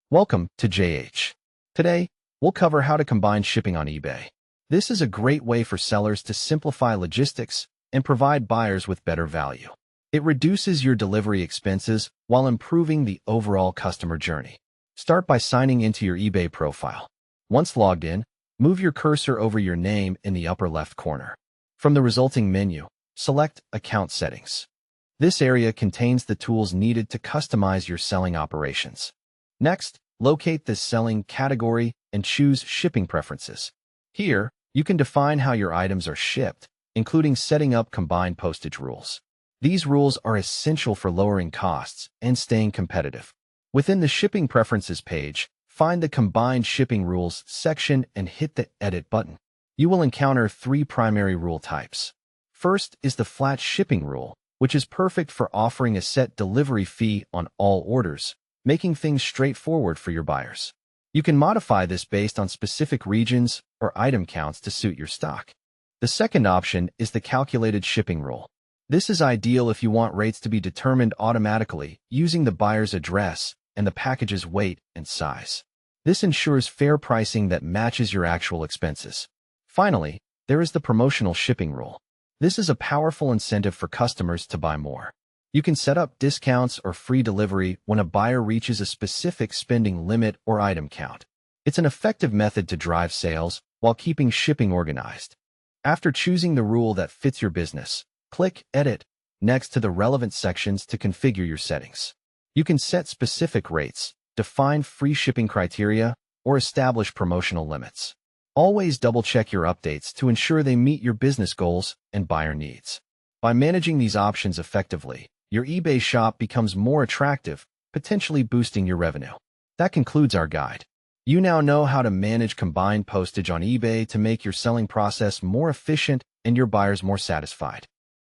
Welcome to JH. Today, we'll cover how to combine shipping on eBay. This is a great way for sellers to simplify logistics and provide buyers with better value. It reduces your delivery expenses while improving the overall customer journey. Start by signing into your eBay profile. Once logged in, move your cursor over your name in the upper left corner. From the resulting menu, select Account Settings. This area contains the tools needed to customize your selling operations. Next, locate the selling category and choose Shipping Preferences. Here, you can define how your items are shipped, including setting up combined postage rules. These rules are essential for lowering costs and staying competitive. Within the Shipping Preferences page, find the Combined Shipping Rules section and hit the Edit button. You will encounter three primary rule types. First is the Flat Shipping Rule, which is perfect for offering a set delivery fee on all orders, making things straightforward for your buyers. You can modify this based on specific regions or item counts to suit your stock. The second option is the Calculated Shipping Rule. This is ideal if you want rates to be determined automatically using the buyer's address and the package's weight and size. This ensures fair pricing that matches your actual expenses. Finally, there is the Promotional Shipping Rule. This is a powerful incentive for customers to buy more. You can set up discounts or free delivery when a buyer reaches a specific spending limit or item count. It's an effective method to drive sales while keeping shipping organized. After choosing the rule that fits your business, click Edit next to the relevant sections to configure your settings. You can set specific rates, define free shipping criteria, or establish promotional limits. Always double-check your updates to ensure they meet your business goals and buyer needs. By managing these options effectively, your eBay shop becomes more attractive, potentially boosting your revenue. That concludes our guide. You now know how to manage combined postage on eBay to make your selling process more efficient and your buyers more satisfied.